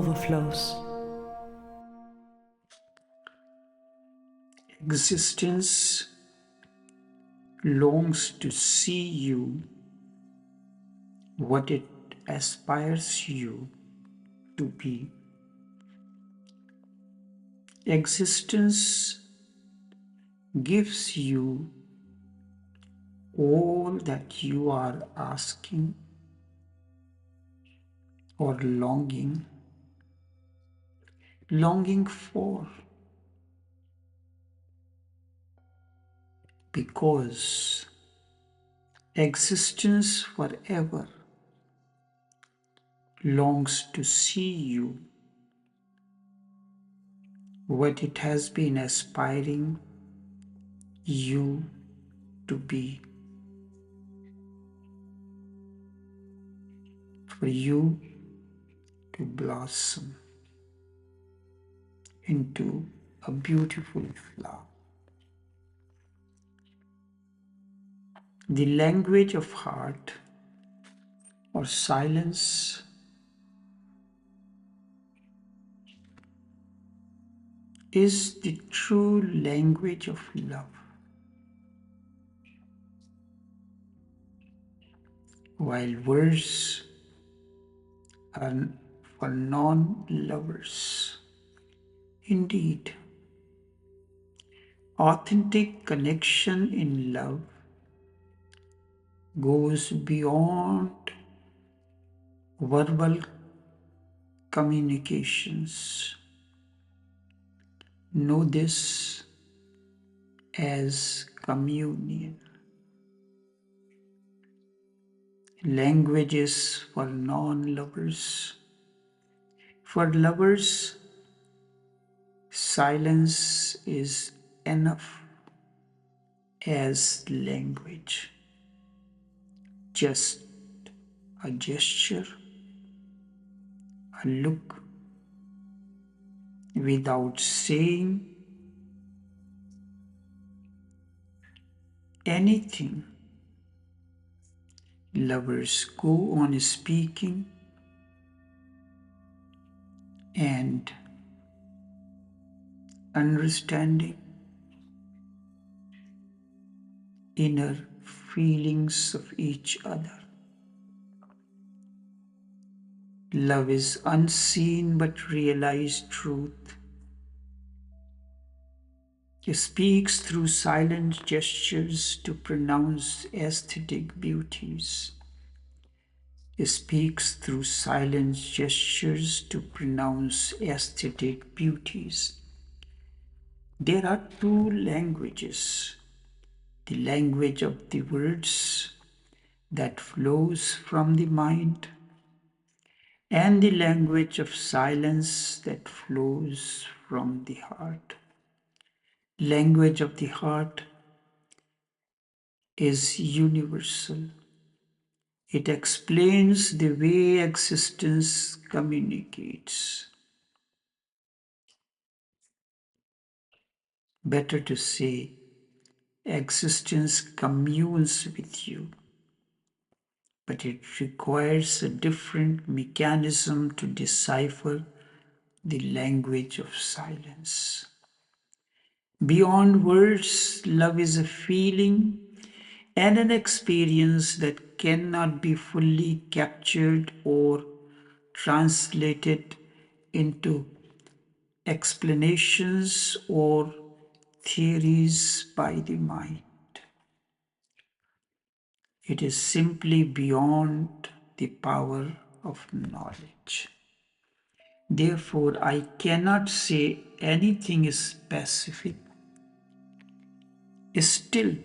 Overflows. Existence longs to see you what it aspires you to be. Existence gives you all that you are asking or longing for, because existence forever longs to see you what it has been aspiring you to be. For you to blossom into a beautiful flower. The language of heart or silence is the true language of love. While words are for non-lovers. Indeed, authentic connection in love goes beyond verbal communications. Know this as communion. Languages for non-lovers. For lovers, silence is enough as language. Just a gesture, a look, without saying anything. Lovers go on speaking and understanding inner feelings of each other. Love is unseen but realized truth. It speaks through silent gestures to pronounce aesthetic beauties. It speaks through silent gestures to pronounce aesthetic beauties. There are two languages. The language of the words that flows from the mind, and the language of silence that flows from the heart. Language of the heart is universal. It explains the way existence communicates. Better to say, existence communes with you, but it requires a different mechanism to decipher the language of silence. Beyond words, love is a feeling and an experience that cannot be fully captured or translated into explanations or theories by the mind. It is simply beyond the power of knowledge. Therefore, I cannot say anything specific. Still,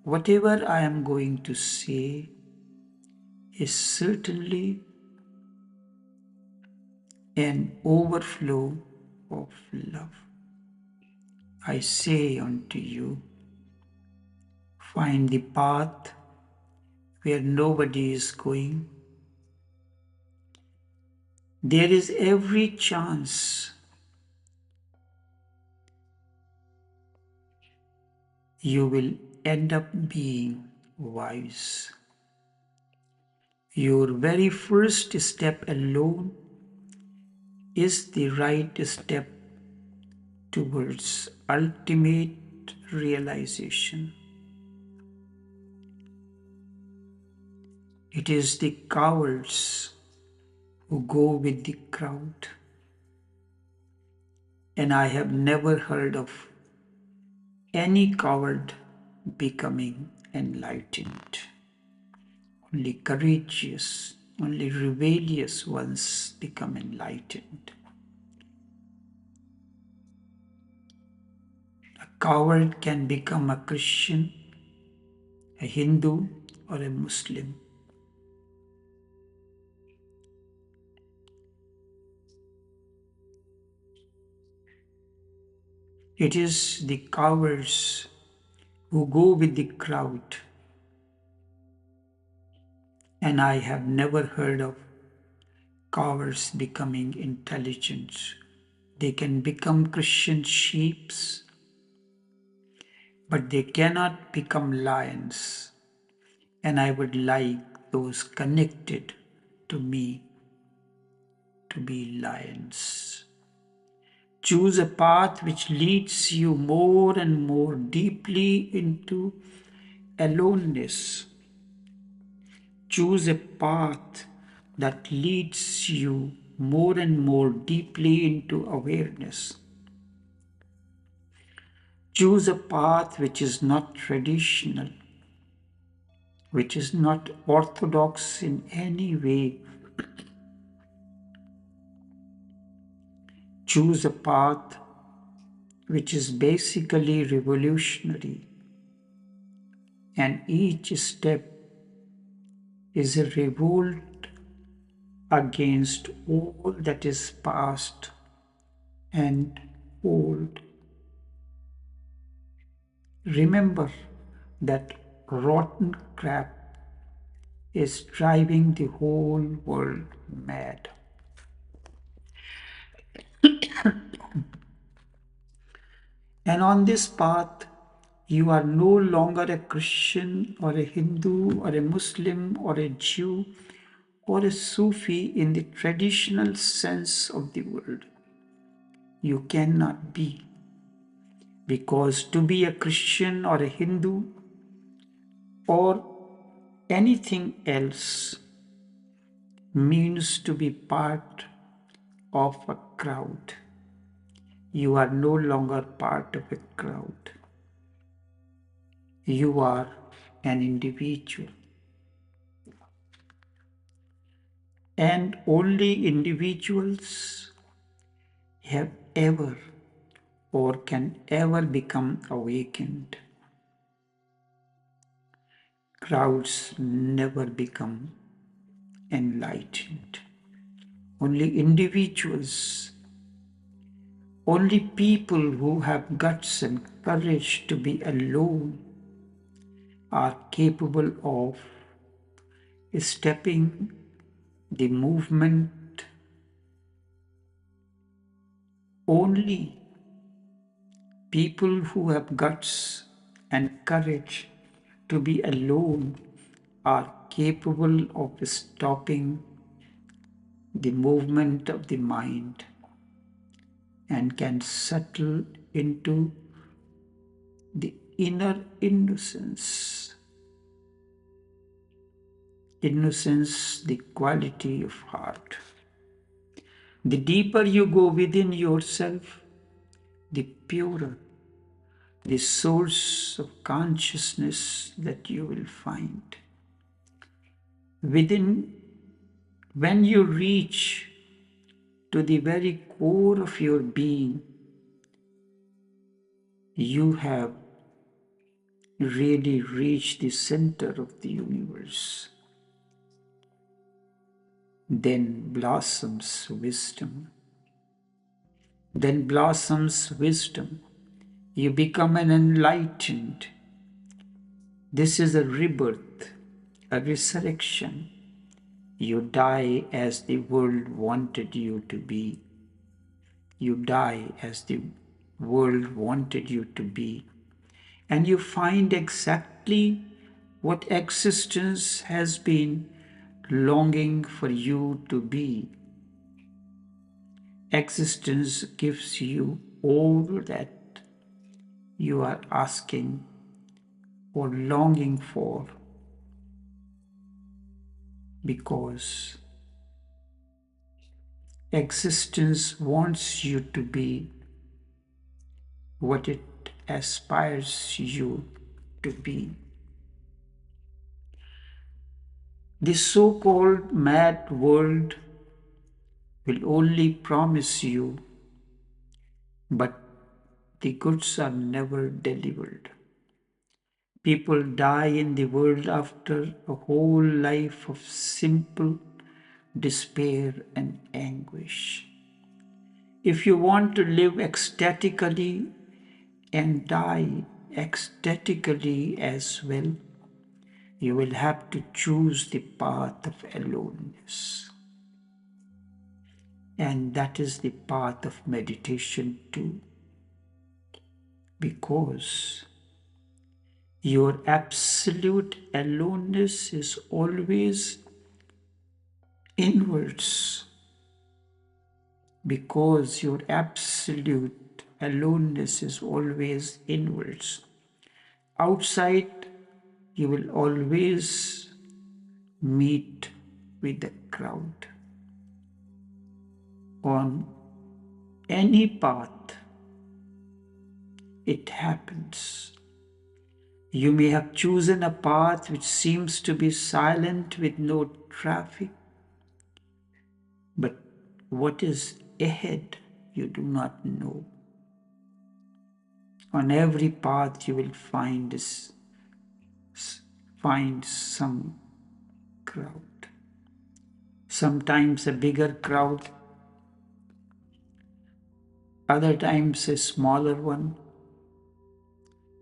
whatever I am going to say is certainly an overflow of love. I say unto you, find the path where nobody is going. There is every chance you will end up being wise. Your very first step alone is the right step towards ultimate realization. It is the cowards who go with the crowd, and I have never heard of any coward becoming enlightened. Only courageous, only rebellious ones become enlightened. A coward can become a Christian, a Hindu, or a Muslim. It is the cowards who go with the crowd, and I have never heard of cowards becoming intelligent. They can become Christian sheep, but they cannot become lions. And I would like those connected to me to be lions. Choose a path which leads you more and more deeply into aloneness. Choose a path that leads you more and more deeply into awareness. Choose a path which is not traditional, which is not orthodox in any way. Choose a path which is basically revolutionary, and each step is a revolt against all that is past and old. Remember that rotten crap is driving the whole world mad. And on this path, you are no longer a Christian or a Hindu or a Muslim or a Jew or a Sufi in the traditional sense of the word. You cannot be. Because to be a Christian or a Hindu or anything else means to be part of a crowd. You are no longer part of a crowd. You are an individual. And only individuals have ever or can ever become awakened. Crowds never become enlightened. Only individuals, only people who have guts and courage to be alone are capable of stepping the movement. Only people who have guts and courage to be alone are capable of stopping the movement of the mind and can settle into the inner innocence. Innocence, the quality of heart. The deeper you go within yourself, the purer the source of consciousness that you will find. Within, when you reach to the very core of your being, you have really reached the center of the universe. Then blossoms wisdom. Then blossoms wisdom. You become an enlightened. This is a rebirth, a resurrection. You die as the world wanted you to be. You die as the world wanted you to be. And you find exactly what existence has been longing for you to be. Existence gives you all that you are asking or longing for, because existence wants you to be what it aspires you to be. This so-called mad world will only promise you, but the goods are never delivered. People die in the world after a whole life of simple despair and anguish. If you want to live ecstatically and die ecstatically as well, you will have to choose the path of aloneness. And that is the path of meditation too, because your absolute aloneness is always inwards, because your absolute aloneness is always inwards. Outside, you will always meet with the crowd. On any path, it happens. You may have chosen a path which seems to be silent with no traffic, but what is ahead you do not know. On every path you will find some crowd. Sometimes a bigger crowd, other times a smaller one,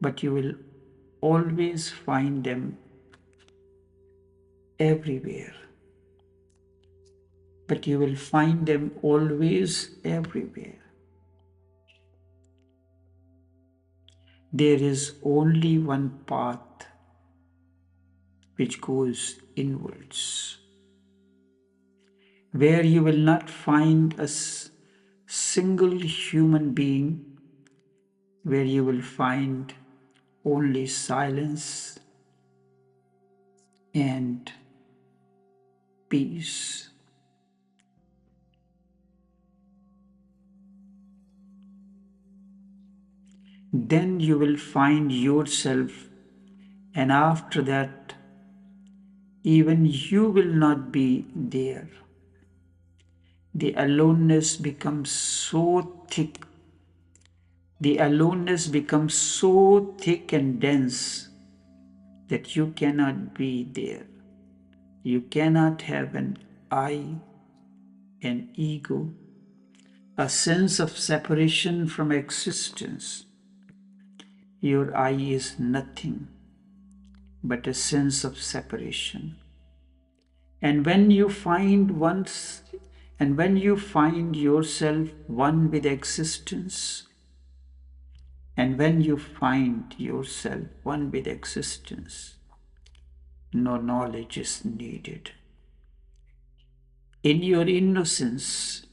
but you will always find them everywhere. But you will find them always everywhere. There is only one path which goes inwards, where you will not find a single human being, where you will find only silence and peace. Then you will find yourself, and after that, even you will not be there. The aloneness becomes so thick. The aloneness becomes so thick and dense that you cannot be there. You cannot have an I, an ego, a sense of separation from existence. Your I is nothing but a sense of separation. And when you find yourself one with existence, no knowledge is needed. In your innocence,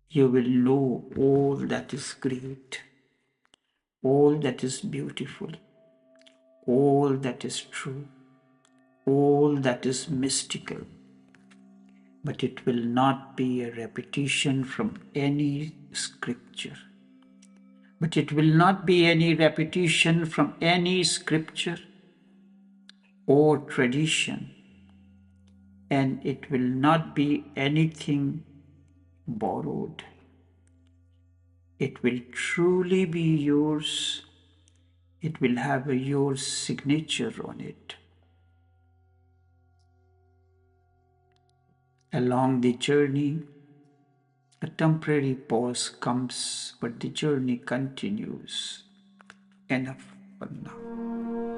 you will know all that is great, all that is beautiful, all that is true, all that is mystical. But it will not be a repetition from any scripture. But it will not be any repetition from any scripture or tradition. And it will not be anything borrowed. It will truly be yours. It will have your signature on it. Along the journey, a temporary pause comes, but the journey continues. Enough for now.